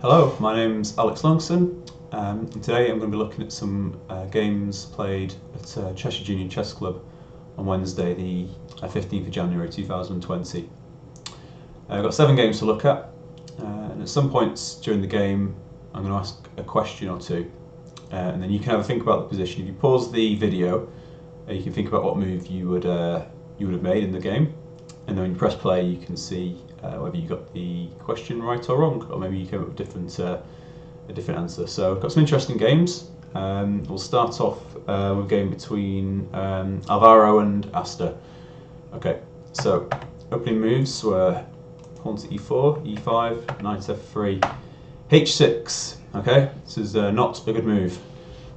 Hello, my name's Alex Longson, and today I'm going to be looking at some games played at Cheshire Junior Chess Club on Wednesday, the 15th of January 2020. I've got 7 games to look at, and at some points during the game I'm going to ask a question or two, and then you can have a think about the position. If you pause the video, you can think about what move you would have made in the game, and then when you press play you can see whether you got the question right or wrong, or maybe you came up with a different answer. So I've got some interesting games. We'll start off with a game between Alvaro and Asta. Okay, so opening moves were pawn to e4, e5, knight f3, h6. Okay, this is not a good move.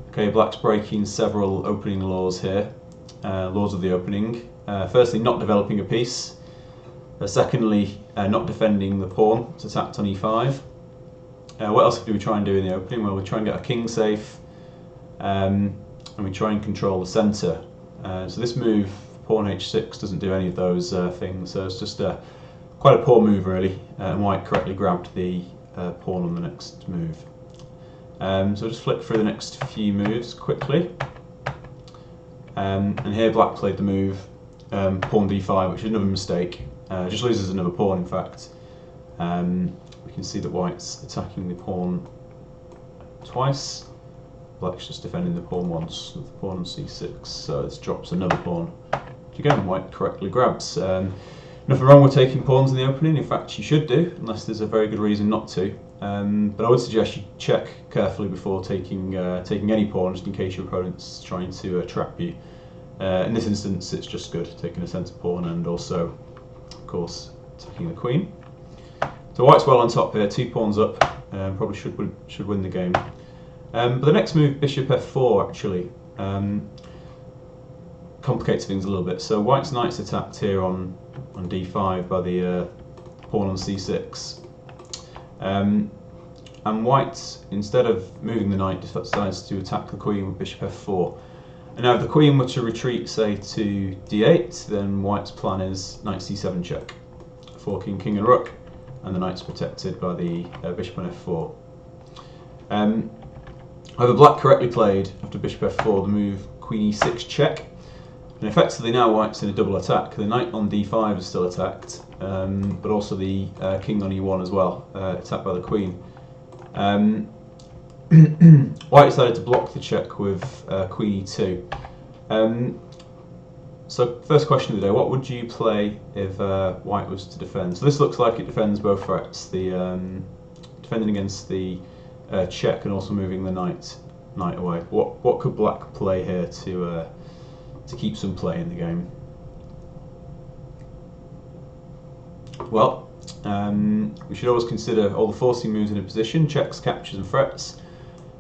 Okay, black's breaking several opening laws here, laws of the opening. Firstly, not developing a piece. Secondly, not defending the pawn. It's attacked on e5. What else do we try and do in the opening? Well, we try and get a king safe, and we try and control the centre. So this move, pawn h6, doesn't do any of those things. So it's just quite a poor move, really. And white correctly grabbed the pawn on the next move. So I'll just flick through the next few moves quickly. And here black played the move pawn d5, which is another mistake. Just loses another pawn, in fact. We can see that white's attacking the pawn twice. Black's just defending the pawn once with the pawn on c6, so this drops another pawn, which again white correctly grabs. Nothing wrong with taking pawns in the opening, in fact you should do, unless there's a very good reason not to. But I would suggest you check carefully before taking any pawn, just in case your opponent's trying to trap you. In this instance it's just good, taking a centre pawn and also, of course, attacking the queen. So white's well on top here, 2 pawns up, probably should win the game. But the next move, bishop f4, actually complicates things a little bit. So white's knight's attacked here on d5 by the pawn on c6. And white, instead of moving the knight, decides to attack the queen with bishop f4. And now if the queen were to retreat, say, to d8, then white's plan is knight c7 check, forking king and rook, and the knight's protected by the bishop on f4. However, black correctly played, after bishop f4, the move queen e6 check, and effectively now white's in a double attack. The knight on d5 is still attacked, but also the king on e1 as well, attacked by the queen. White decided to block the check with queen e2. So first question of the day, what would you play if white was to defend? So this looks like it defends both threats, the defending against the check and also moving the knight away. What could black play here to keep some play in the game? Well, we should always consider all the forcing moves in a position, checks, captures and threats.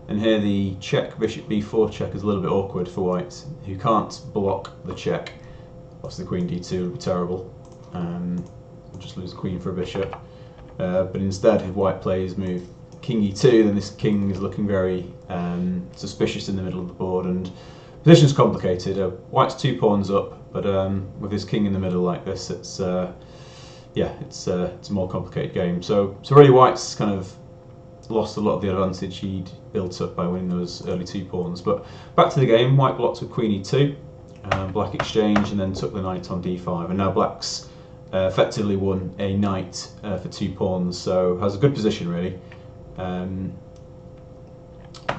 And here the check bishop b4 check is a little bit awkward for white, who can't block the check. Obviously the queen d2 would be terrible, we'll just lose the queen for a bishop. But instead if white plays move king e2, then this king is looking very suspicious in the middle of the board, and the position's complicated. White's 2 pawns up, but with his king in the middle like this, it's a more complicated game. So really white's kind of lost a lot of the advantage he'd built up by winning those early 2 pawns. But back to the game, white blocked with queen e2, black exchanged and then took the knight on d5, and now black's effectively won a knight for 2 pawns, so has a good position really.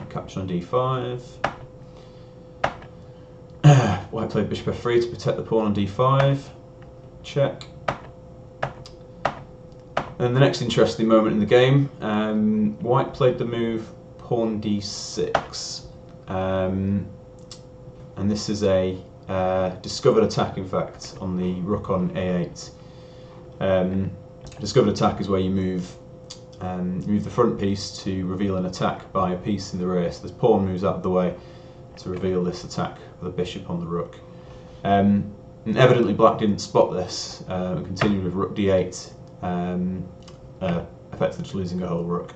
Capture on d5. White played bishop f3 to protect the pawn on d5, check. And the next interesting moment in the game, white played the move pawn d6, and this is a discovered attack, in fact, on the rook on a8. Discovered attack is where you move the front piece to reveal an attack by a piece in the rear. So this pawn moves out of the way to reveal this attack with a bishop on the rook. And evidently black didn't spot this and continued with rook d8. Effectively just losing a whole rook.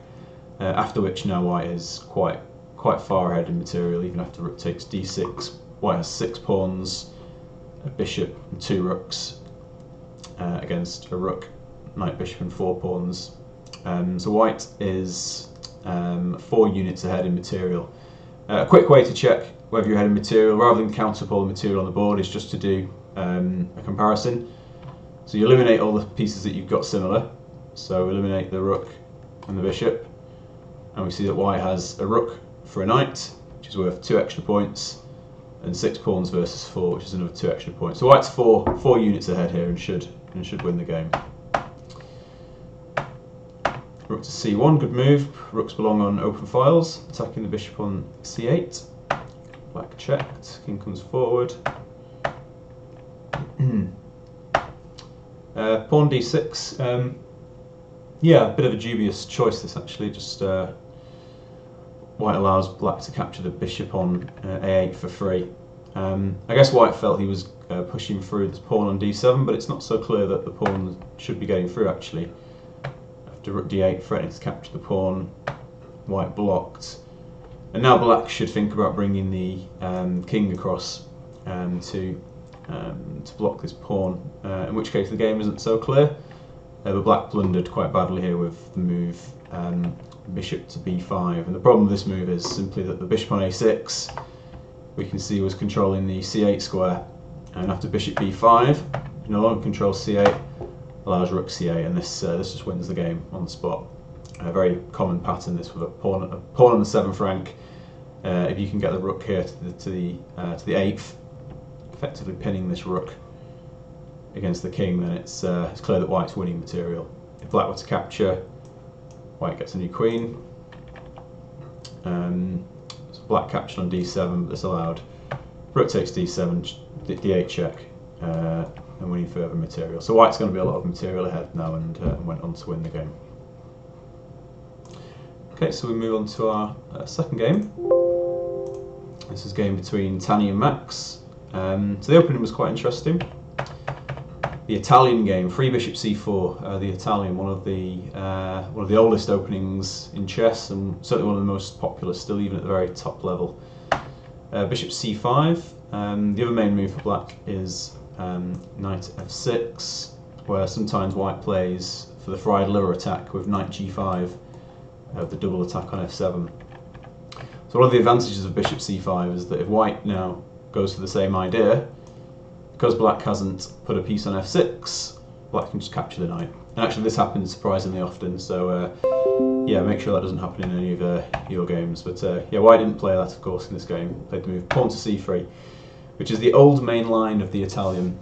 After which now white is quite far ahead in material, even after rook takes d6. White has 6 pawns, a bishop and 2 rooks against a rook, knight, bishop and 4 pawns. So white is 4 units ahead in material. A quick way to check whether you're ahead in material, rather than count up all the material on the board, is just to do a comparison. So you eliminate all the pieces that you've got similar. So eliminate the rook and the bishop, and we see that white has a rook for a knight, which is worth 2 extra points, and 6 pawns versus 4, which is another 2 extra points. So white's four units ahead here and should win the game. Rook to c1, good move. Rooks belong on open files, attacking the bishop on c8. Black checked, king comes forward. Pawn d6. Yeah, a bit of a dubious choice this actually. Just white allows black to capture the bishop on a8 for free. I guess white felt he was pushing through this pawn on d7, but it's not so clear that the pawn should be getting through actually. After rook d8, threatening to capture the pawn, white blocked. And now black should think about bringing the king across to block this pawn, in which case the game isn't so clear. But black blundered quite badly here with the move bishop to b5, and the problem with this move is simply that the bishop on a6 we can see was controlling the c8 square, and after bishop b5 no longer controls c8, allows rook c8, and this just wins the game on the spot. A very common pattern this with a pawn on the 7th rank. If you can get the rook here to the 8th, effectively pinning this rook against the king, then it's clear that white's winning material. If black were to capture, white gets a new queen. So black captured on d7, but this allowed rook takes d7, d8 check, and winning further material. So white's going to be a lot of material ahead now, and went on to win the game. Okay, so we move on to our second game. This is a game between Tani and Max. So the opening was quite interesting. The Italian game, free bishop c4. The Italian, one of the oldest openings in chess, and certainly one of the most popular still, even at the very top level. Bishop c5. The other main move for black is knight f6, where sometimes white plays for the fried liver attack with knight g5, the double attack on f7. So one of the advantages of bishop c5 is that if white now goes for the same idea, because black hasn't put a piece on f6, black can just capture the knight. And actually this happens surprisingly often, so yeah, make sure that doesn't happen in any of your games. But yeah, white didn't play that, of course, in this game. Played the move pawn to c3, which is the old main line of the Italian.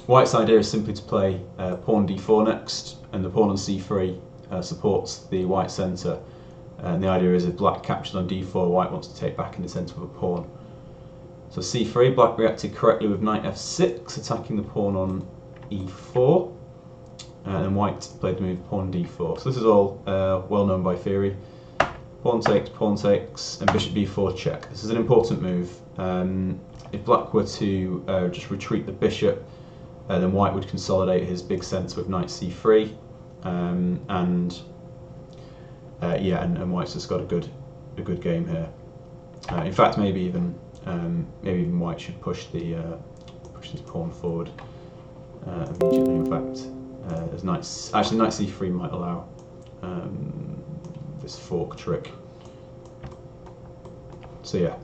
White's idea is simply to play pawn d4 next, and the pawn on c3 supports the white centre. And the idea is if black captures on d4, white wants to take back in the centre of a pawn. So c3, black reacted correctly with knight f6, attacking the pawn on e4, and then white played the move pawn d4. So this is all well known by theory. Pawn takes, and bishop b4 check. This is an important move. If black were to just retreat the bishop, then white would consolidate his big centre with knight c3, and white's just got a good game here. In fact, maybe even white should push this pawn forward immediately. In fact, as knight c3 might allow this fork trick. So yeah,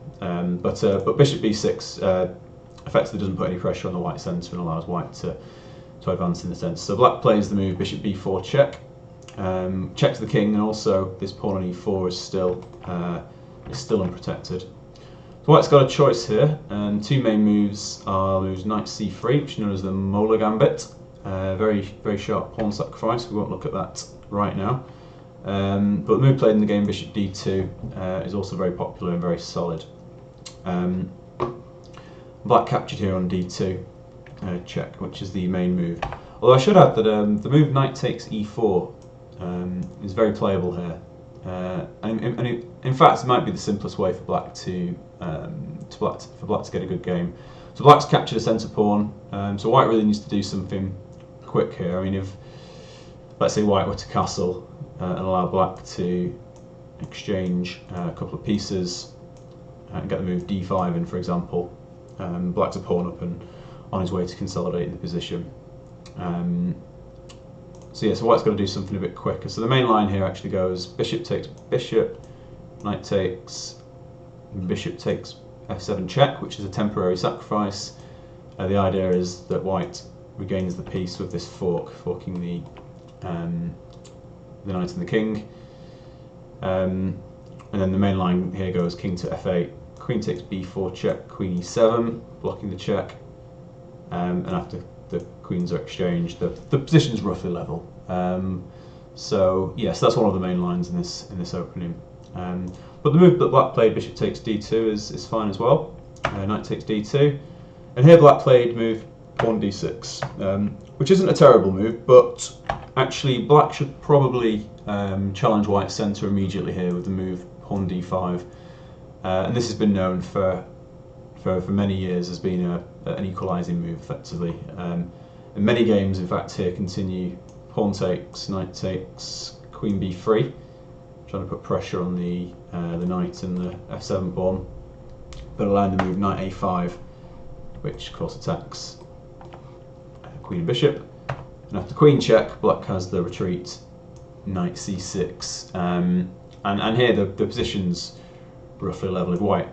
but bishop b6 effectively doesn't put any pressure on the white centre and allows white to advance in the centre. So black plays the move bishop b4 check, checks the king, and also this pawn on e4 is still unprotected. So white's got a choice here, and two main moves are moves knight c3, which is known as the Mola gambit. Very sharp pawn sacrifice. We won't look at that right now. But the move played in the game, bishop d2, is also very popular and very solid. Black captured here on d2, check, which is the main move. Although I should add that the move knight takes e4 is very playable here. In fact, it might be the simplest way for black to get a good game. So black's captured a centre pawn, so white really needs to do something quick here. I mean, if let's say white were to castle and allow black to exchange a couple of pieces and get the move d5 in, for example, black's a pawn up and on his way to consolidating the position. So yeah, so white's got to do something a bit quicker. So the main line here actually goes bishop takes bishop, knight takes, bishop takes f7 check, which is a temporary sacrifice. The idea is that white regains the piece with this forking the knight and the king. And then the main line here goes king to f8, queen takes b4 check, queen e7, blocking the check. And after the queens are exchanged, the position is roughly level. So yes, that's one of the main lines in this opening. But the move that black played, bishop takes d2, is fine as well. Knight takes d2, and here black played move pawn d6, which isn't a terrible move, but actually black should probably challenge white's centre immediately here with the move pawn d5, and this has been known for many years as being an equalising move effectively. And many games, in fact, here continue pawn takes, knight takes, queen b3, trying to put pressure on the knight and the f7 pawn, but allowing the move knight a5, which of course attacks queen and bishop. And after queen check, black has the retreat knight c6, and here the position's roughly level. If white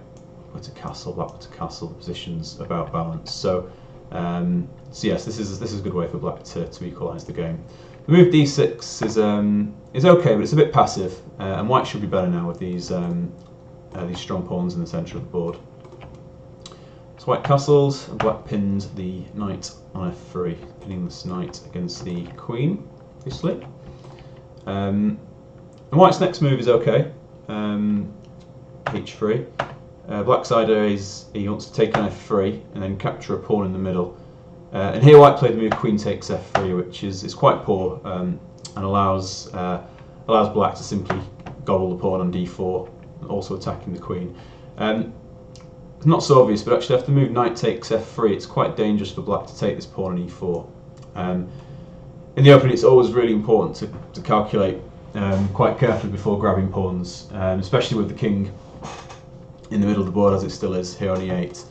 put a castle, black put a castle, the position's about balanced. So yes, this is a good way for black to equalise the game. The move d6 is okay, but it's a bit passive, and white should be better now with these strong pawns in the centre of the board. So white castled, and black pinned the knight on f3, pinning this knight against the queen, obviously. And white's next move is okay, h3. Black's idea is he wants to take on f3 and then capture a pawn in the middle. And here white played the move queen takes f3, which is quite poor, and allows black to simply gobble the pawn on d4, also attacking the queen. It's not so obvious, but actually after the move knight takes f3, it's quite dangerous for black to take this pawn on e4. In the opening, it's always really important to calculate quite carefully before grabbing pawns, especially with the king in the middle of the board as it still is here on e8.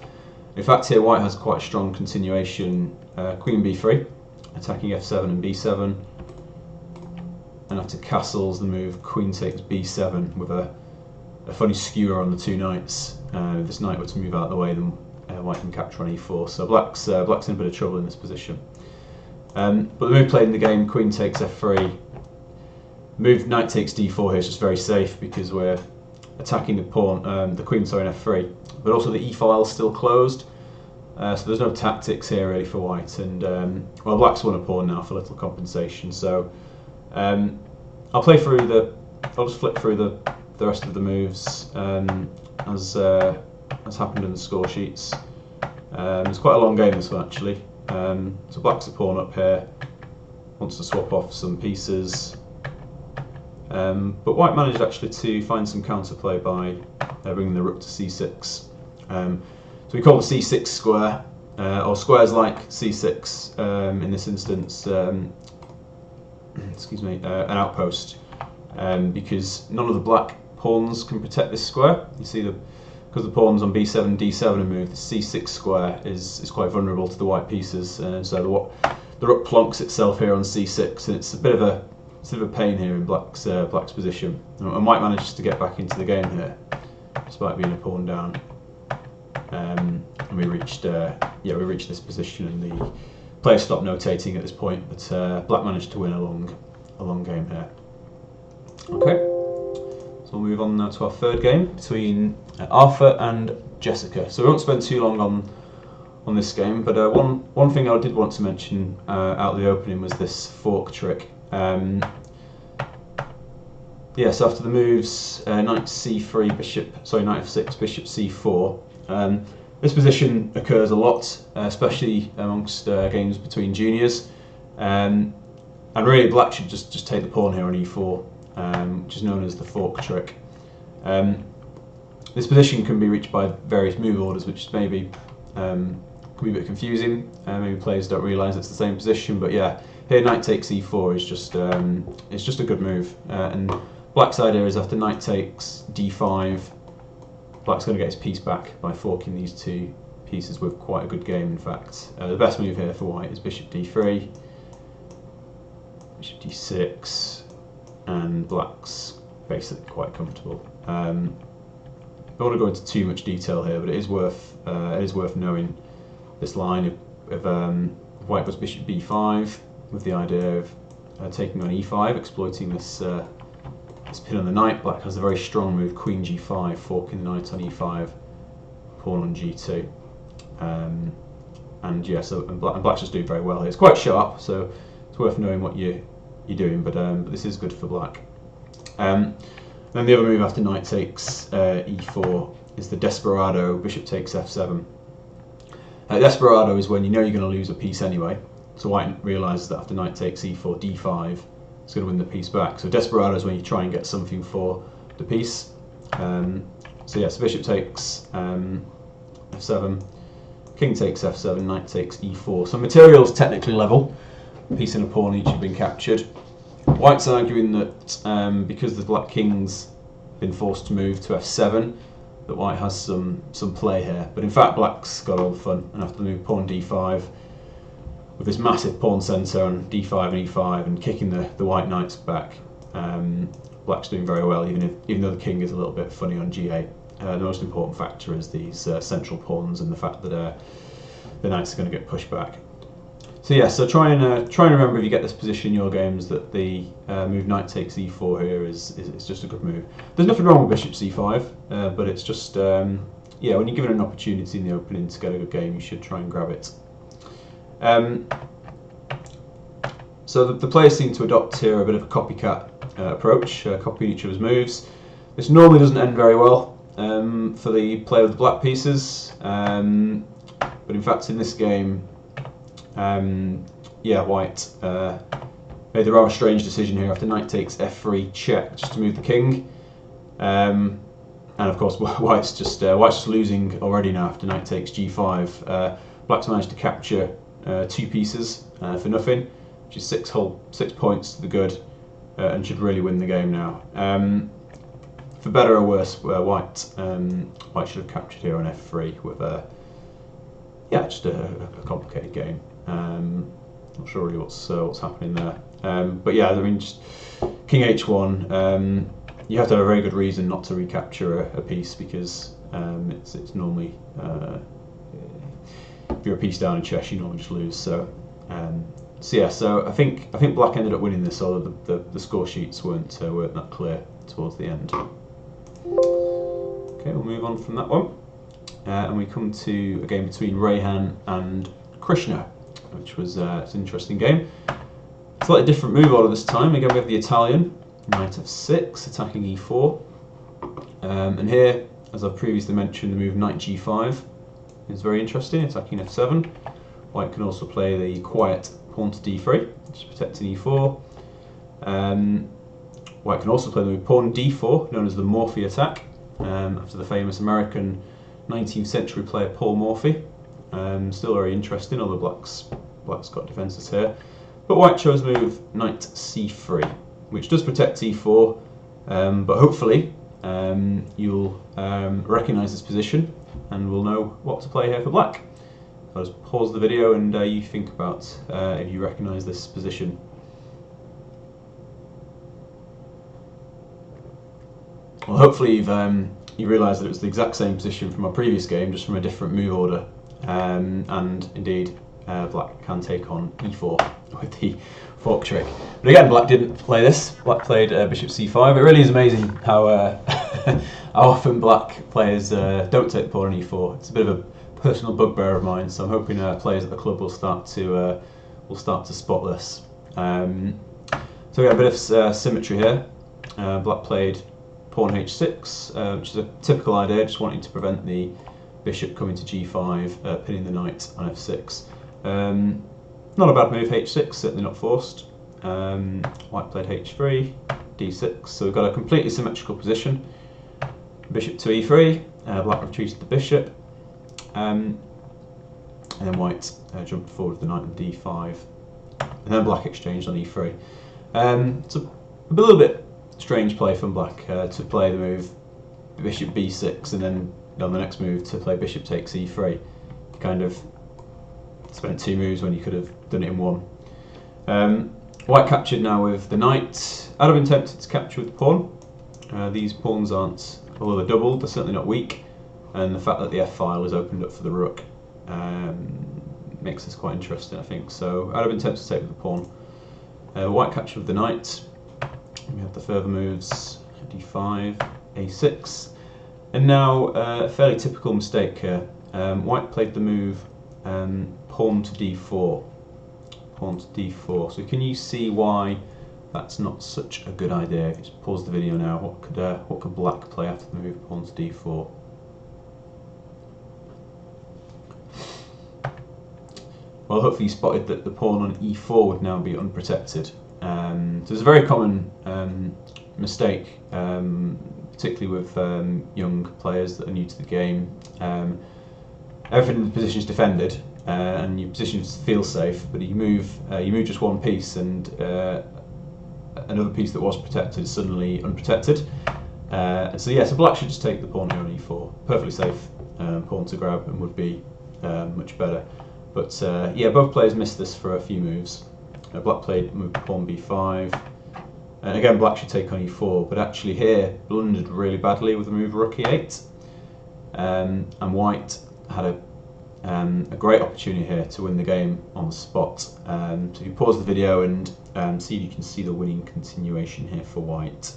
In fact, here white has quite a strong continuation, queen b3, attacking f7 and b7, and after castles the move queen takes b7 with a funny skewer on the two knights. If this knight were to move out of the way, then white can capture on e4, so black's in a bit of trouble in this position. But the move played in the game, queen takes f3, move knight takes d4 here is just very safe because we're attacking the pawn, the queen, on f3, but also the e-file is still closed, so there's no tactics here really for white, and well, black's won a pawn now for little compensation. So I'll just flip through the rest of the moves as happened in the score sheets. It's quite a long game this one actually. So black's a pawn up here, wants to swap off some pieces. But white managed actually to find some counterplay by bringing the rook to c6. So we call the c6 square, or squares like c6 in this instance, excuse me, an outpost, because none of the black pawns can protect this square. You see, because the pawns on b7, d7 are moved, the c6 square is quite vulnerable to the white pieces, so the rook plonks itself here on c6, and it's a bit of a pain here in black's position. And white manages to get back into the game here, despite being a pawn down. And we reached this position, and the player stopped notating at this point. But black managed to win a long game here. Okay, so we'll move on now to our third game between Arthur and Jessica. So we won't spend too long on this game, but one thing I did want to mention out of the opening was this fork trick. Yes, after the moves knight c3, knight f6, bishop c4. This position occurs a lot, especially amongst games between juniors, and really black should just take the pawn here on e4, which is known as the fork trick. This position can be reached by various move orders, which maybe can be a bit confusing. Maybe players don't realise it's the same position, but yeah, here knight takes e4 is just a good move. And black's idea is after knight takes d5, black's going to get his piece back by forking these two pieces with quite a good game. In fact, the best move here for white is bishop d3, bishop d6, and black's basically quite comfortable. I don't want to go into too much detail here, but it is worth knowing this line of white goes bishop b5 with the idea of taking on e5, exploiting this this pin on the knight. Black has a very strong move, queen g5, forking the knight on e5, pawn on g2, and yeah, so black's just doing very well here. It's quite sharp, so it's worth knowing what you're doing, but this is good for black. Then the other move after knight takes e4 is the desperado, bishop takes f7. Desperado is when you know you're going to lose a piece anyway, so white realises that after knight takes e4, d5, it's going to win the piece back. So desperado is when you try and get something for the piece. So yes, bishop takes f7, king takes f7, knight takes e4. So material's technically level, piece and a pawn each have been captured. White's arguing that because the black king's been forced to move to f7, that white has some play here. But in fact, black's got all the fun and after the move pawn d5 with this massive pawn centre on d5 and e5 and kicking the white knights back. Black's doing very well, even though the king is a little bit funny on g8. The most important factor is these central pawns and the fact that the knights are going to get pushed back. So yeah, so try and remember if you get this position in your games that the move knight takes e4 here is just a good move. There's nothing wrong with bishop c5, but it's just yeah, when you're given an opportunity in the opening to get a good game, you should try and grab it. So the players seem to adopt here a bit of a copycat approach, copying each other's moves. This normally doesn't end very well for the player with the black pieces, but in fact in this game, yeah, white made the rather strange decision here after knight takes f3 check just to move the king, and of course white's just losing already now after knight takes g5. Black's managed to capture 2 pieces for nothing, which is 6 points to the good, and should really win the game now. For better or worse, white should have captured here on f3 with yeah, just a complicated game. Not sure really what's happening there, but yeah, I mean, just king h1. You have to have a very good reason not to recapture a piece, because it's normally if you're a piece down in chess, you normally just lose. So yeah, so I think black ended up winning this, although the score sheets weren't that clear towards the end. Okay, we'll move on from that one, and we come to a game between Rayhan and Krishna, which was it's an interesting game. Slightly different move order this time. Again, we have the Italian knight f6 attacking e4, and here, as I've previously mentioned, the move knight g5 is very interesting, attacking f7. White can also play the quiet pawn to d3, just protecting e4. White can also play the move pawn d4, known as the Morphy attack, after the famous American 19th century player Paul Morphy. Still very interesting, although black's got defences here. But white chose the move knight c3, which does protect e4, but hopefully you'll recognise this position and we'll know what to play here for black. I'll just pause the video and you think about if you recognise this position. Well, hopefully you realise that it was the exact same position from our previous game, just from a different move order, and indeed black can take on e4 with the fork trick. But again, black didn't play this. Black played bishop c5. It really is amazing how how often black players don't take the pawn on e4. It's a bit of a personal bugbear of mine, so I'm hoping players at the club will start to spot this. So we have a bit of symmetry here. Black played pawn h6, which is a typical idea, just wanting to prevent the bishop coming to g5, pinning the knight on f6. Not a bad move, h6, certainly not forced. White played h3, d6, so we've got a completely symmetrical position. Bishop to e3, black retreated the bishop, and then white jumped forward with the knight on d5, and then black exchanged on e3. It's a little bit strange play from black to play the move bishop b6 and then on the next move to play bishop takes e3. You kind of spent 2 moves when you could have done it in 1. White captured now with the knight. I'd have been tempted to capture with the pawn. These pawns aren't, although they're doubled, they're certainly not weak, and the fact that the f-file is opened up for the rook makes this quite interesting, I think. So I'd have been tempted to take with the pawn. White captured with the knight. We have the further moves, d5, a6, and now a fairly typical mistake here. White played the move pawn to d4. Pawn to d4. So can you see why that's not such a good idea? If you just pause the video now, what could black play after the move pawn to d4? Well, hopefully you spotted that the pawn on e4 would now be unprotected. So it's a very common mistake, particularly with young players that are new to the game. Everything in the position is defended, and your position feels safe, but you move just one piece, and another piece that was protected is suddenly unprotected. And so yeah, so black should just take the pawn here on e4, perfectly safe pawn to grab, and would be much better. But yeah, both players missed this for a few moves. Black played move pawn b5, and again black should take on e4, but actually here blundered really badly with the move rook e8, and white had a great opportunity here to win the game on the spot. So if you pause the video and see if you can see the winning continuation here for white.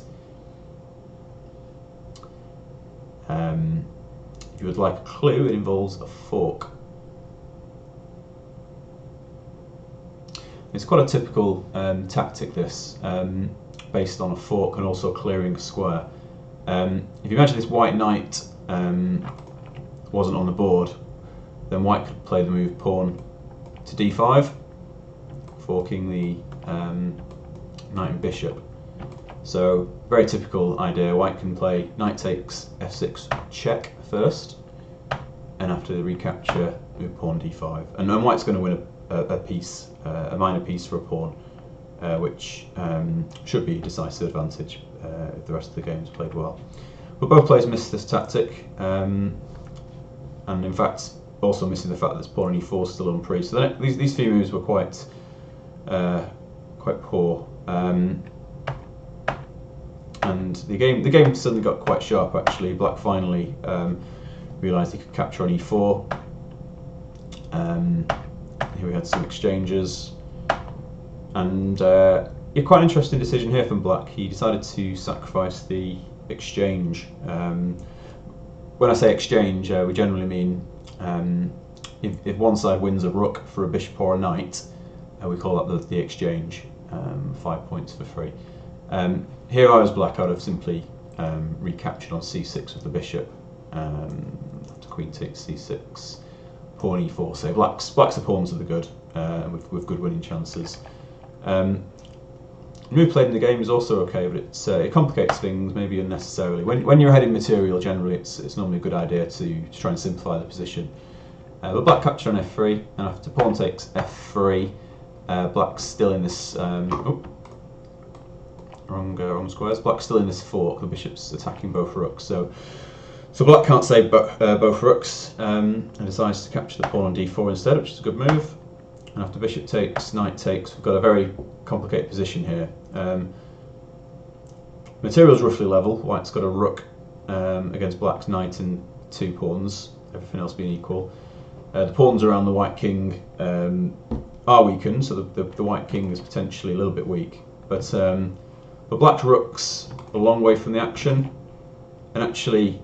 If you would like a clue, it involves a fork. It's quite a typical tactic, this, based on a fork and also clearing a square. If you imagine this white knight wasn't on the board, then white could play the move pawn to d5, forking the knight and bishop. So very typical idea. White can play knight takes f6 check first, and after the recapture, move pawn d5. And white's going to win a piece, a minor piece for a pawn, which should be a decisive advantage if the rest of the game is played well. But both players missed this tactic, and in fact also missing the fact that this pawn on e4 is still unpre. So these few moves were quite poor, and the game suddenly got quite sharp. Actually, black finally realised he could capture on e4. Here we had some exchanges, and a quite interesting decision here from black. He decided to sacrifice the exchange. When I say exchange, we generally mean if one side wins a rook for a bishop or a knight, we call that the exchange. 5 points for free. Here I was black, I would have simply recaptured on c6 with the bishop. After queen takes c6, pawn e4. So black's pawns are the good, with good winning chances. The move played in the game is also okay, but it complicates things maybe unnecessarily. When you're ahead in material, generally it's normally a good idea to try and simplify the position. But black capture on f3, and after pawn takes f3, black's still in this. Wrong squares. Black's still in this fork. The bishop's attacking both rooks, so black can't save both rooks, and decides to capture the pawn on d4 instead, which is a good move. And after bishop takes, knight takes, we've got a very complicated position here. Material's roughly level. White's got a rook against black's knight and 2 pawns, everything else being equal. The pawns around the white king are weakened, so the white king is potentially a little bit weak. But black's rook's a long way from the action, and actually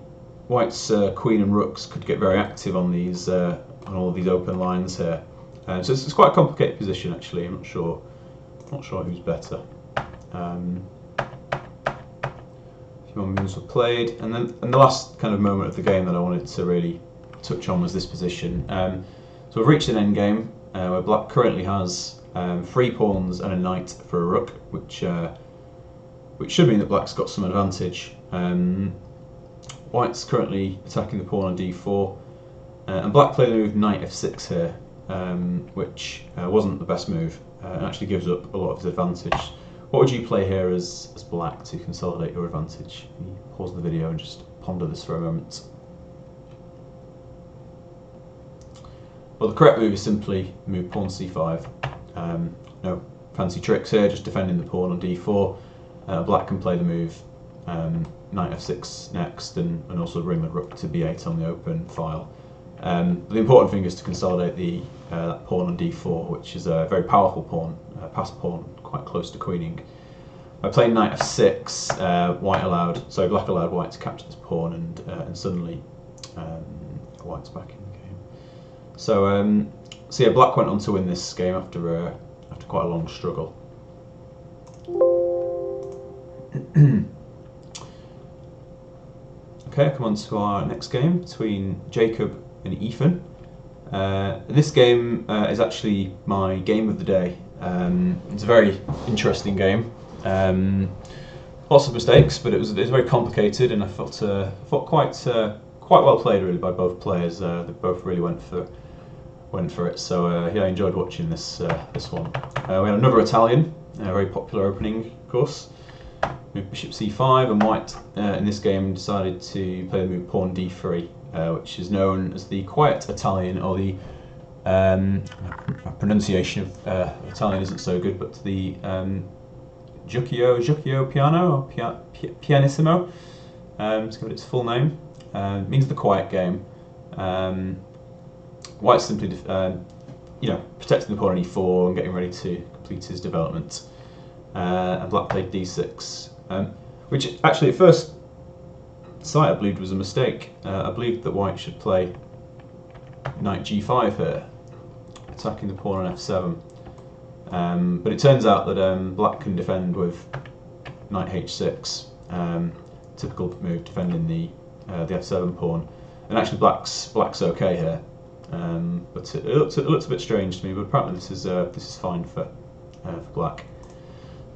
white's queen and rooks could get very active on these on all of these open lines here. So it's quite a complicated position actually. I'm not sure who's better. A few more moves were played, and the last kind of moment of the game that I wanted to really touch on was this position. So we've reached an end game where black currently has 3 pawns and a knight for a rook, which should mean that black's got some advantage. White's currently attacking the pawn on d4, and black played the move knight f6 here, which wasn't the best move, and actually gives up a lot of his advantage. What would you play here as black to consolidate your advantage? Can you pause the video and just ponder this for a moment? Well, the correct move is simply move pawn c5. No, fancy tricks here, just defending the pawn on d4. Black can play the move knight f6 next, and also bring the rook to b8 on the open file. The important thing is to consolidate that pawn on d4, which is a very powerful pawn, passed pawn, quite close to queening. By playing knight f6, black allowed white to capture this pawn, and suddenly white's back in the game. So yeah, black went on to win this game after quite a long struggle. Okay, come on to our next game between Jacob and Ethan. This game is actually my game of the day. It's a very interesting game. Lots of mistakes, but it was very complicated, and I felt quite well played really by both players. They both really went for it. So yeah, I enjoyed watching this one. We had another Italian, a very popular opening, of course. Move bishop c5, and white in this game decided to play the move pawn d3, which is known as the quiet Italian, or the pronunciation of Italian isn't so good, but the Giucchio piano, or pianissimo, to give it its full name. It means the quiet game. White simply protecting the pawn on e4 and getting ready to complete his development. And black played d6, which actually at first sight I believed was a mistake. I believed that white should play knight g5 here, attacking the pawn on f7. But it turns out that black can defend with knight h6, typical move defending the f7 pawn. And actually black's okay here, but it looks a bit strange to me. But apparently this is fine for black.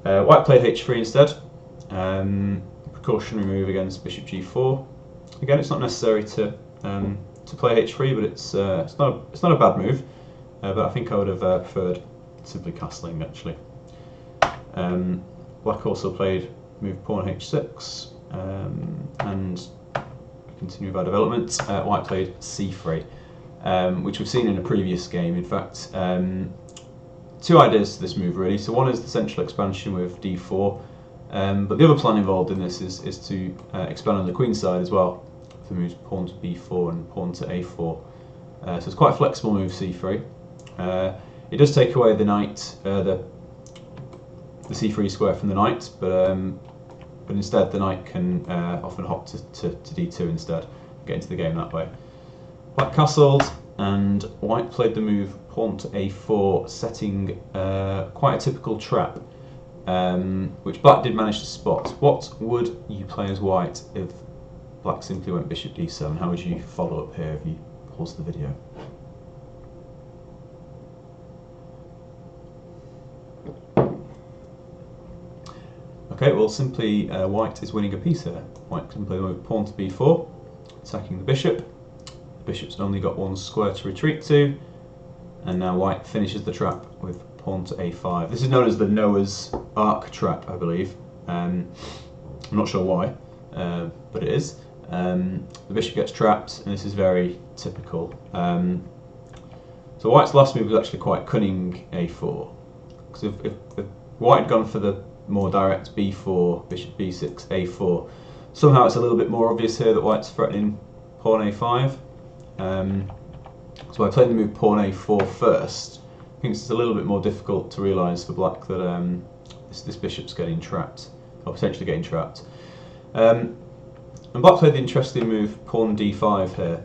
White played h3 instead. Precautionary move against bishop g4. Again, it's not necessary to play h3, but it's not a bad move. But I think I would have preferred simply castling actually. Black also played move pawn h6, and continue with our development. White played c3, which we've seen in a previous game. In fact, two ideas to this move really. So one is the central expansion with d4, but the other plan involved in this is to expand on the queen side as well. The moves pawn to b4 and pawn to a4. So it's quite a flexible move, c3. It does take away the knight, the c3 square from the knight, but instead the knight can often hop to d2 instead, get into the game that way. Black castled, and white played the move pawn to a4, setting quite a typical trap, which black did manage to spot. What would you play as white if black simply went bishop d7? How would you follow up here if you pause the video? Okay, well simply white is winning a piece here. White can play the move pawn to b4, attacking the bishop. The bishop's only got one square to retreat to, and now white finishes the trap with pawn to a5. This is known as the Noah's Ark trap, I believe. I'm not sure why, but it is. The bishop gets trapped, and this is very typical. So white's last move was actually quite cunning, a4, because if white had gone for the more direct b4, bishop b6, a4, somehow it's a little bit more obvious here that white's threatening pawn a5. So by playing the move pawn a4 first, I think it's a little bit more difficult to realise for black that this bishop's getting trapped, or potentially getting trapped. And black played the interesting move pawn d5 here.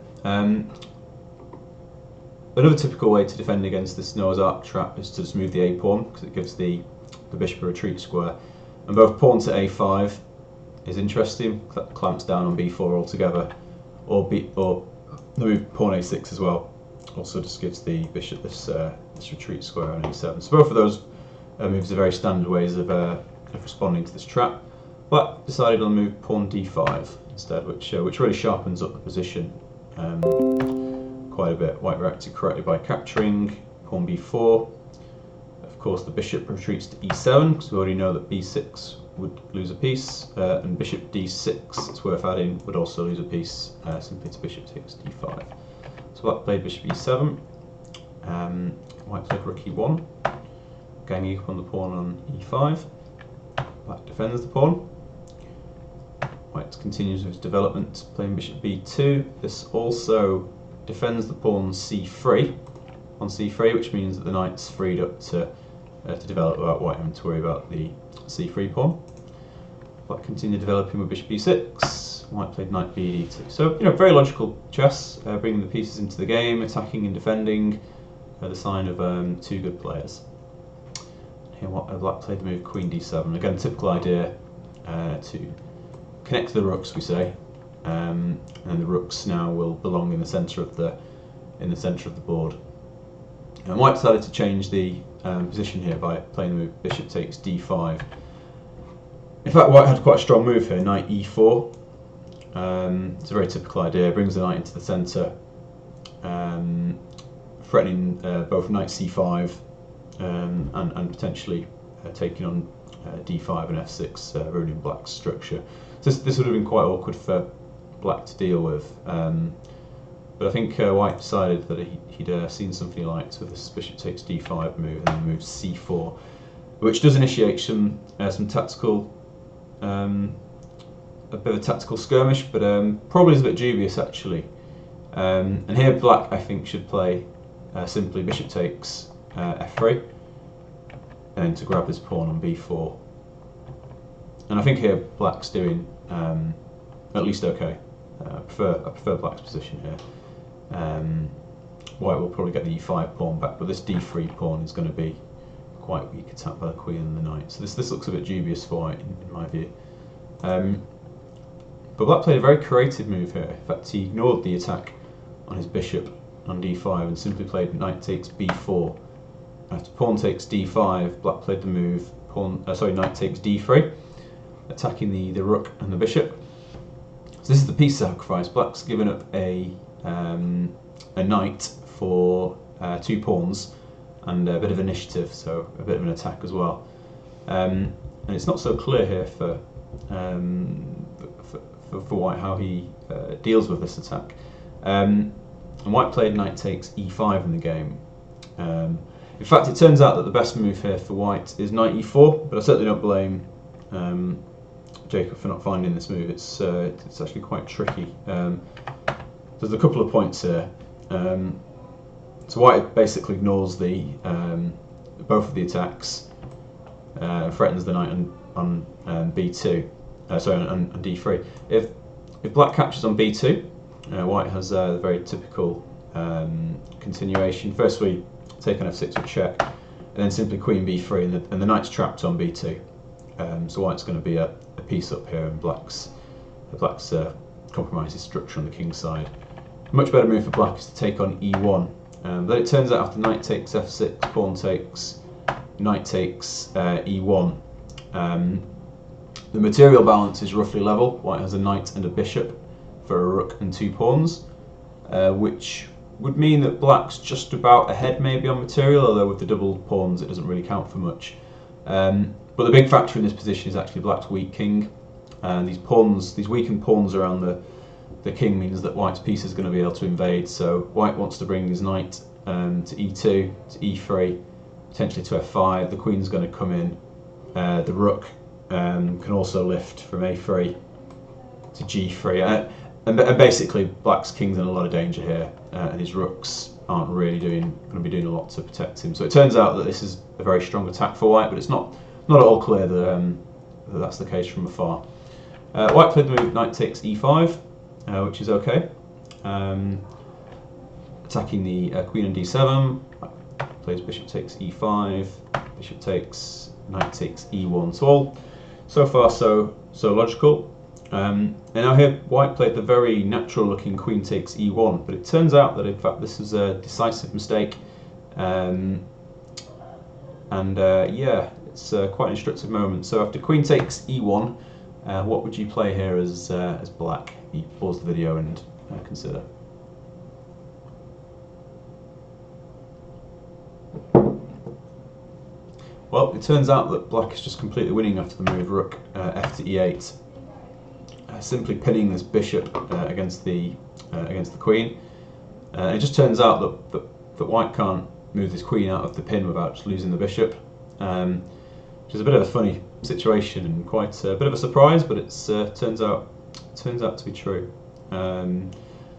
Another typical way to defend against this Noah's Ark trap is to just move the a pawn, because it gives the bishop a retreat square. And both pawn to a5 is interesting, that clamps down on b4 altogether, or the move pawn a6 as well, also just gives the bishop this retreat square on e7. So both of those moves are very standard ways of responding to this trap. Black decided on the move pawn d5 instead, which really sharpens up the position quite a bit. White reacted correctly by capturing pawn b4. Of course, the bishop retreats to e7, because we already know that b6 would lose a piece, and bishop d6, it's worth adding, would also lose a piece, simply to bishop takes d5. So black played bishop e7, white played rook e1, ganging up on the pawn on e5. Black defends the pawn. White continues with his development, playing bishop b2. This also defends the pawn c3 on c3, which means that the knight's freed up to develop without white having to worry about the c3 pawn. Black continued developing with bishop b6. White played knight b2. So, very logical chess, bringing the pieces into the game, attacking and defending, the sign of two good players. Here, Black played the move queen d7. Again, typical idea to connect to the rooks, we say, and the rooks now will belong in the centre of the board. And White decided to change the position here by playing the move bishop takes d5. In fact, White had quite a strong move here, knight e4. It's a very typical idea. Brings the knight into the centre, threatening both knight c5 and potentially taking on d5 and f6, ruining Black's structure. So this would have been quite awkward for Black to deal with, but I think White decided that he'd seen something he liked with this bishop takes d5 move and then moves c4, which does initiate some tactical, a bit of a tactical skirmish, but probably is a bit dubious actually. And here Black, I think, should play simply bishop takes f3, and to grab his pawn on b4. And I think here Black's doing at least okay. I prefer Black's position here. White will probably get the e5 pawn back, but this d3 pawn is going to be quite weak attacked by the queen and the knight. So this looks a bit dubious for White in my view. But Black played a very creative move here. In fact, he ignored the attack on his bishop on d5 and simply played knight takes b4. After pawn takes d5, Black played the move knight takes d3, attacking the rook and the bishop. So this is the piece sacrifice. Black's given up a knight for 2 pawns and a bit of initiative, so a bit of an attack as well. And it's not so clear here for White how he deals with this attack. And White played knight takes e5 in the game. In fact, it turns out that the best move here for White is knight e4, but I certainly don't blame Jacob for not finding this move. It's actually quite tricky. There's a couple of points here. So White basically ignores both of the attacks, threatens the knight on b2, on d3. If Black captures on b2, White has a very typical continuation. Firstly, take on f6 with check, and then simply queen b3, and the knight's trapped on b2. So White's going to be a piece up here, and Black's compromises structure on the king's side. A much better move for Black is to take on e1. Then it turns out after knight takes f6, pawn takes, knight takes e1. The material balance is roughly level. White has a knight and a bishop for a rook and 2 pawns, which would mean that Black's just about ahead maybe on material, although with the double pawns it doesn't really count for much. But the big factor in this position is actually Black's weak king. These weakened pawns around the king means that White's piece is going to be able to invade, so White wants to bring his knight to e2, to e3, potentially to f5. The queen's going to come in. The rook can also lift from a3 to g3. And basically Black's king's in a lot of danger here, and his rooks aren't really going to be doing a lot to protect him. So it turns out that this is a very strong attack for White, but it's not at all clear that that's the case from afar. White played the move knight takes e5, which is okay. Attacking the queen on d7, plays bishop takes e5, bishop takes, knight takes e1. So far so logical. And now here White played the very natural looking queen takes e1, but it turns out that in fact this is a decisive mistake. Yeah, it's quite an instructive moment. So after queen takes e1, what would you play here as Black? You pause the video and consider. Well, it turns out that Black is just completely winning after the move rook f to e8, simply pinning this bishop against the queen. It just turns out that White can't move this queen out of the pin without just losing the bishop. which is a bit of a funny situation and quite a bit of a surprise, but it's turns out to be true.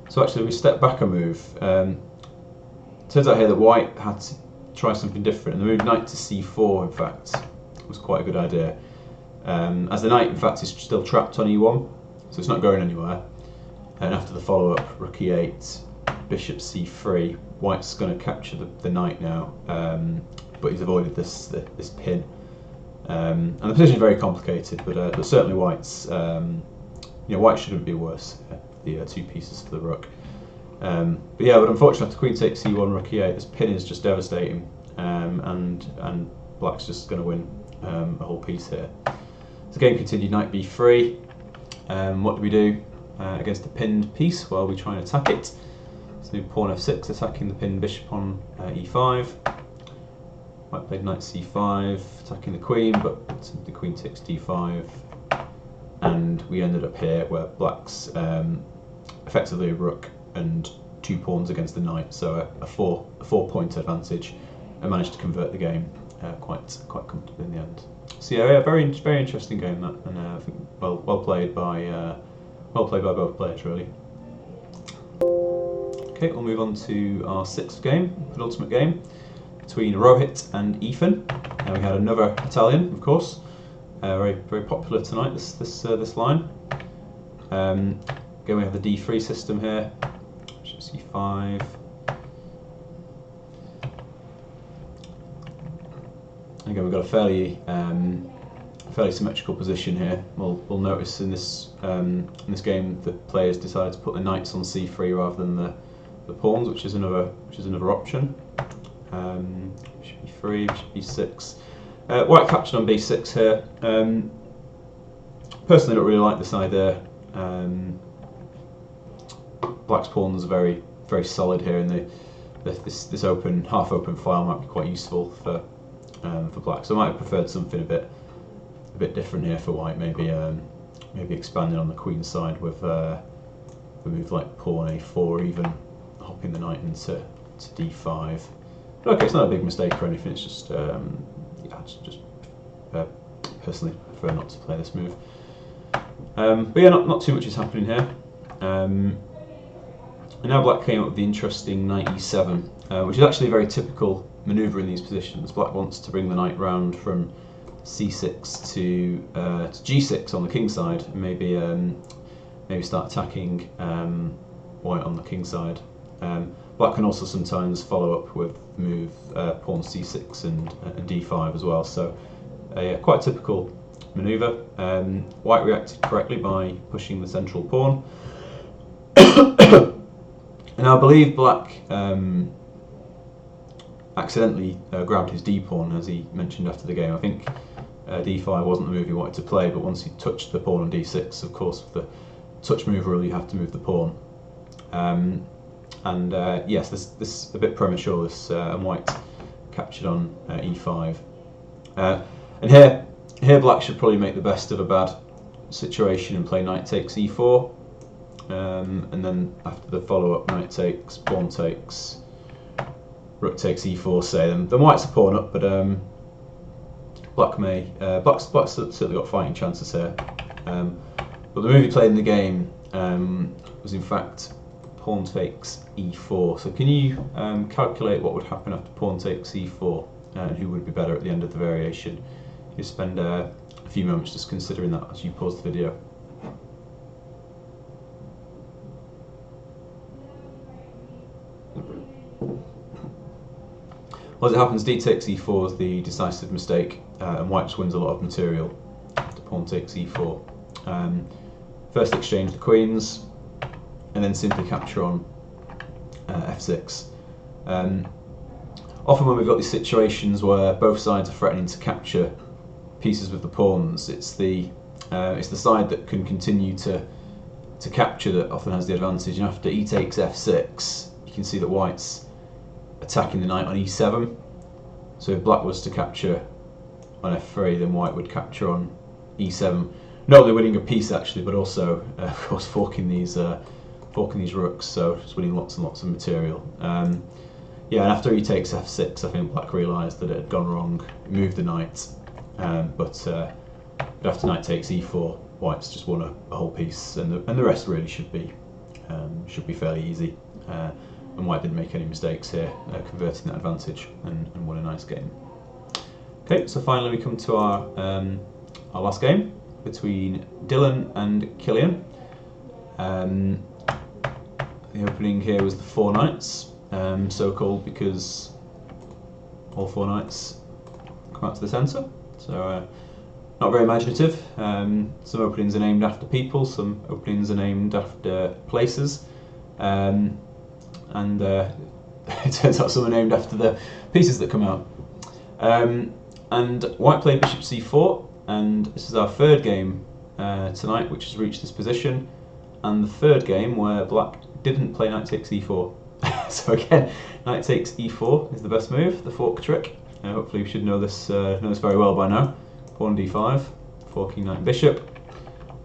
So actually, we step back a move. Turns out here that white had to try something different, and the move knight to c4, in fact, was quite a good idea. As the knight, in fact, is still trapped on e1, so it's not going anywhere. And after the follow-up, rook e8, bishop c3, white's going to capture the knight now, but he's avoided this pin. And the position is very complicated, but certainly white's, white shouldn't be worse. The 2 pieces for the rook. But unfortunately after queen takes c1, rook e8, this pin is just devastating, and black's just going to win a whole piece here. So game continued, knight b3. What do we do against the pinned piece? Well, we try and attack it. So pawn f6, attacking the pinned bishop on e5. White played knight c5, attacking the queen, but the queen takes d5. And we ended up here where black's effectively a rook and 2 pawns against the knight, so a 4-point advantage, and managed to convert the game quite comfortably in the end. So yeah, very interesting game that, and I think well played by both players really. Okay, we'll move on to our 6th game, penultimate game between Rohit and Ethan. We had another Italian, of course. Very popular tonight. This line. Again, we have the d3 system here. Bishop c5. Again, we've got a fairly symmetrical position here. We'll notice in this game the players decided to put the knights on c3 rather than the pawns, which is another option. Bishop e3, bishop e6. White captured on b6 here. Personally, don't really like this idea. Black's pawns are very solid here, and this half open file might be quite useful for black. So I might have preferred something a bit different here for white. Maybe expanding on the queen side with a move like pawn a4, or even hopping the knight into d5. But okay, it's not a big mistake or anything. It's just personally prefer not to play this move. But yeah, not too much is happening here. And now black came up with the interesting knight e7, which is actually a very typical manoeuvre in these positions. Black wants to bring the knight round from c6 to g6 on the king side, and maybe start attacking white on the king side. Black can also sometimes follow up with the move pawn c6 and d5 as well. So quite a typical manoeuvre. White reacted correctly by pushing the central pawn. And I believe black accidentally grabbed his d pawn, as he mentioned after the game. I think d5 wasn't the move he wanted to play, but once he touched the pawn on d6, of course, with the touch move rule, you have to move the pawn. Yes, this a bit premature. This and white captured on e5. And here black should probably make the best of a bad situation and play knight takes e4. And then after the follow-up, knight takes, pawn takes, rook takes e4, say, then white's a pawn up, but black's certainly got fighting chances here. But the move he played in the game was in fact pawn takes e4. So can you calculate what would happen after pawn takes e4 and who would be better at the end of the variation? You spend a few moments just considering that as you pause the video. Well, as it happens, d takes e4 is the decisive mistake, and white just wins a lot of material after pawn takes e4. First exchange the queens, and then simply capture on f6. Often when we've got these situations where both sides are threatening to capture pieces with the pawns, it's the side that can continue to capture that often has the advantage. And after e takes f6, you can see that white's attacking the knight on e7. So if black was to capture on f3, then white would capture on e7. Not only winning a piece actually, but also of course forking these rooks. So just winning lots and lots of material. Yeah, and after he takes f6, I think black realised that it had gone wrong. It moved the knight, but after knight takes e4, white's just won a whole piece, and the rest really should be fairly easy. And white didn't make any mistakes here, converting that advantage and won a nice game. Okay, so finally we come to our last game between Dylan and Killian. The opening here was the 4 knights, so called because all 4 knights come out to the centre. So not very imaginative. Some openings are named after people, some openings are named after places, and it turns out some are named after the pieces that come out. And white played bishop c4, and this is our third game tonight which has reached this position, and the third game where black didn't play knight takes e4. So again, knight takes e4 is the best move, the fork trick. Hopefully we should know this very well by now. Pawn d5, forking knight bishop.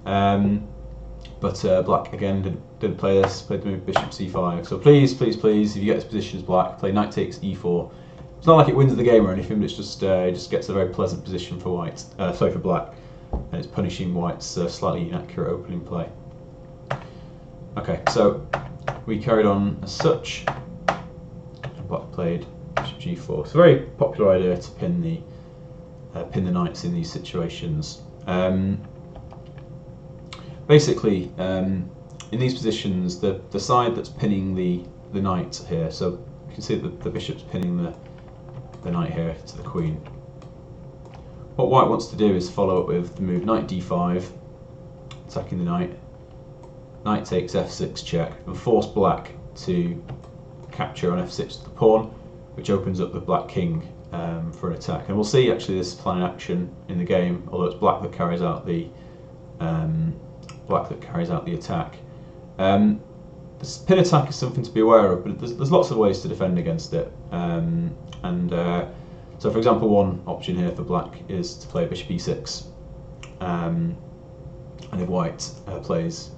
But black again didn't play this, played the move bishop c5. So please, please, please, if you get this position as black, play knight takes e4. It's not like it wins the game or anything, but it's just it just gets a very pleasant position for white. For black, and it's punishing white's slightly inaccurate opening play. Okay, so we carried on as such, and black played bishop g4. It's a very popular idea to pin the knights in these situations. Basically, in these positions, the side that's pinning the knight here, so you can see that the bishop's pinning the knight here to the queen. What white wants to do is follow up with the move knight d5, attacking the knight. Knight takes f6 check, and force black to capture on f6 the pawn, which opens up the black king for an attack. And we'll see actually this plan in action in the game, although it's black that carries out the attack. This pin attack is something to be aware of, but there's lots of ways to defend against it. So for example, one option here for black is to play bishop e6, and if white plays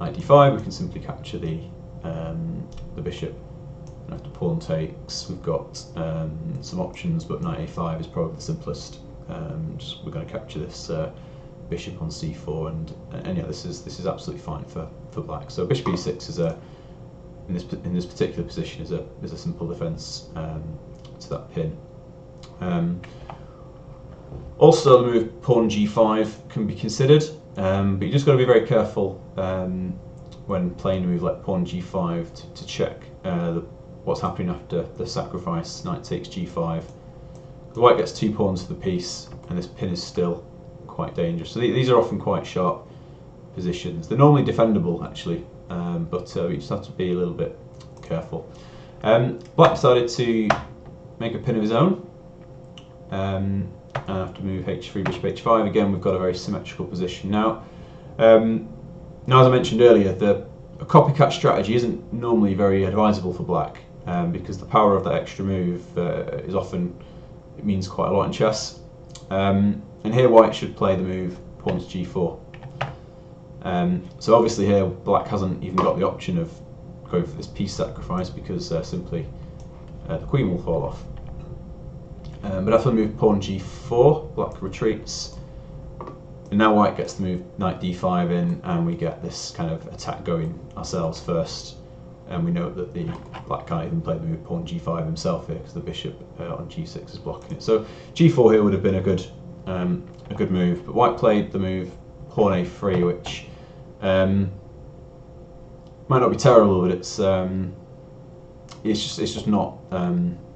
knight d5, we can simply capture the bishop. And after pawn takes, we've got some options, but knight a5 is probably the simplest. We're going to capture this bishop on c4, and yeah, this is absolutely fine for black. So bishop e6 is in this particular position is a simple defence to that pin. Also, the move pawn g5 can be considered, but you just got to be very careful when playing a move like pawn g5 to check what's happening after the sacrifice. Knight takes g5. The white gets 2 pawns to the piece, and this pin is still quite dangerous. So these are often quite sharp positions. They're normally defendable actually, but you just have to be a little bit careful. Black decided to make a pin of his own. And after move h3, bishop h5, again we've got a very symmetrical position. Now, as I mentioned earlier, a copycat strategy isn't normally very advisable for black, because the power of that extra move is often, it means quite a lot in chess. And here white should play the move pawn to g4. So obviously here black hasn't even got the option of going for this piece sacrifice, because simply the queen will fall off. But after the move pawn g4, black retreats, and now white gets the move knight d5 in, and we get this kind of attack going ourselves first. And we note that the black can't even play the move pawn g5 himself here, because the bishop on g6 is blocking it. So g4 here would have been a good move, but white played the move pawn a3, which might not be terrible, but it's just not.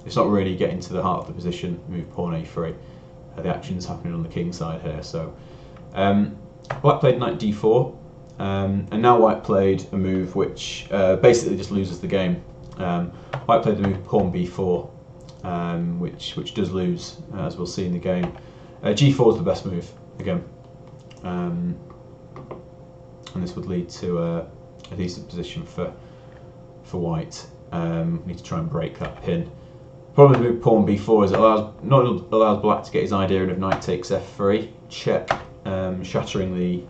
It's not really getting to the heart of the position. Move pawn a3. The action's happening on the king side here. So black played knight d4, and now white played a move which basically just loses the game. White played the move pawn b4, which does lose, as we'll see in the game. g4 is the best move again, and this would lead to a decent position for white. We need to try and break that pin. Problem with pawn b4 is it allows black to get his idea in of knight takes f3, check, shattering the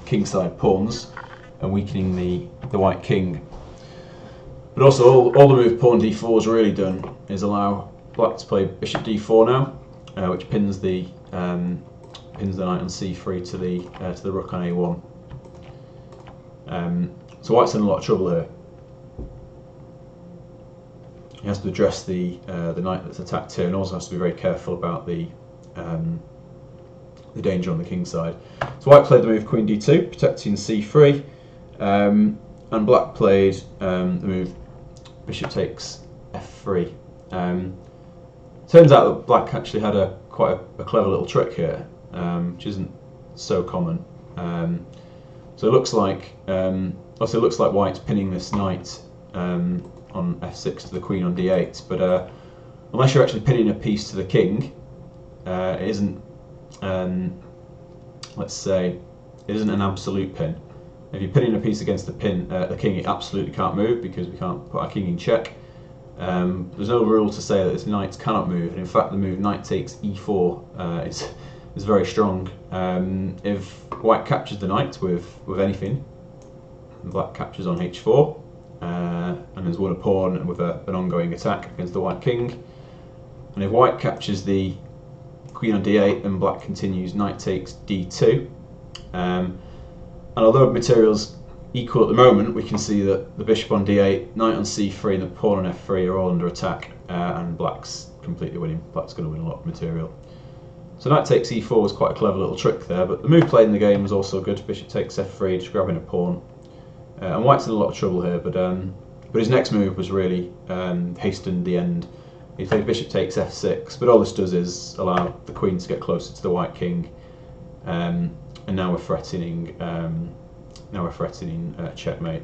kingside pawns and weakening the white king. But also all the move pawn d4 has really done is allow black to play bishop d4 now, which pins the knight on c3 to the rook on a1. So white's in a lot of trouble here. He has to address the knight that's attacked here, and also has to be very careful about the danger on the king side. So white played the move queen d2, protecting c3, and black played the move bishop takes f3. Turns out that black actually had quite a clever little trick here, which isn't so common. So it looks like white's pinning this knight on f6 to the queen on d8, but unless you're actually pinning a piece to the king, it isn't. Let's say it isn't an absolute pin. If you're pinning a piece against the king, it absolutely can't move because we can't put our king in check. There's no rule to say that this knight cannot move, and in fact the move knight takes e4 is very strong. If white captures the knight with anything, and black captures on h4, and has won a pawn with an ongoing attack against the white king, and if white captures the queen on d8, then black continues knight takes d2. And although materials equal at the moment, we can see that the bishop on d8, knight on c3, and the pawn on f3 are all under attack, and black's completely winning. Black's going to win a lot of material. So knight takes e4 was quite a clever little trick there, but the move played in the game was also good. Bishop takes f3, just grabbing a pawn. And white's in a lot of trouble here, but his next move was really hastened the end. He played bishop takes f6, but all this does is allow the queen to get closer to the white king, and now we're threatening checkmate.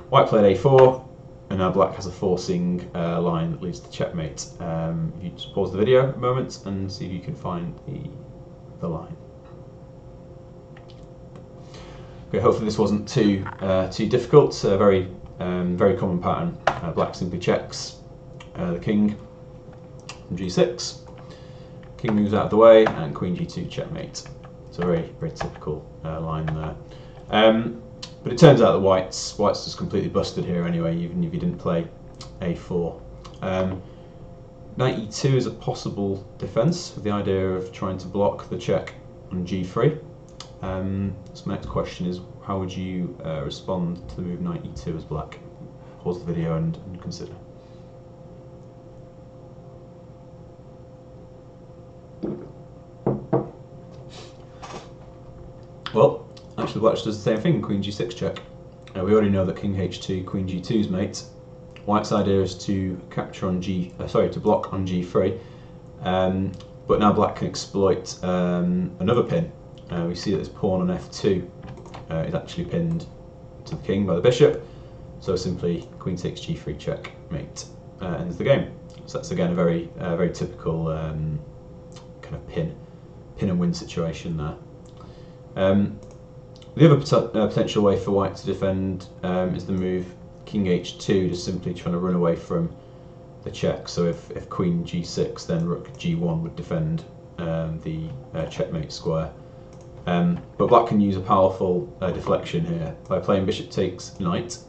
White played a4, and now black has a forcing line that leads to checkmate. If you just pause the video a moment and see if you can find the line. Okay, hopefully this wasn't too difficult. Very common pattern. Black simply checks the king on g6. King moves out of the way, and queen g2 checkmate. So very typical line there. But it turns out that white's just completely busted here anyway, even if he didn't play a4. Knight e2 is a possible defence, with the idea of trying to block the check on g3. So my next question is, how would you respond to the move knight e2 as black? Pause the video and consider. Well, actually black does the same thing, queen g6 check. We already know that king h2, queen g2's mate. White's idea is to capture on to block on g3, but now black can exploit another pin. We see that this pawn on f2 is actually pinned to the king by the bishop, so simply queen takes g3 checkmate ends the game. So that's again a very typical kind of pin and win situation there. The other potential way for white to defend is the move king h2, just simply trying to run away from the check. So if queen g6, then rook g1 would defend the checkmate square. But black can use a powerful deflection here by playing bishop takes knight.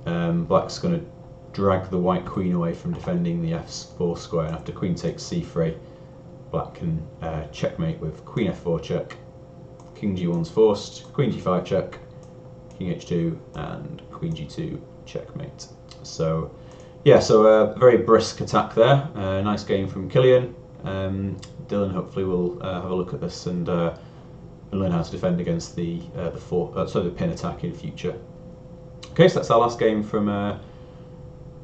Black's going to drag the white queen away from defending the f4 square, and after queen takes c3, black can checkmate with queen f4 check. King g1's forced, queen g5 check, king h2, and queen g2 checkmate. So yeah, so a very brisk attack there. Nice game from Killian. Dylan hopefully will have a look at this and learn how to defend against the pin attack in future. Okay, so that's our last game from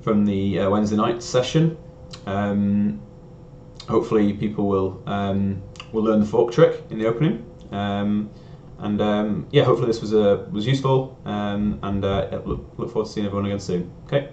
the Wednesday night session. Hopefully people will learn the fork trick in the opening. Yeah, hopefully this was useful, and look forward to seeing everyone again soon. Okay.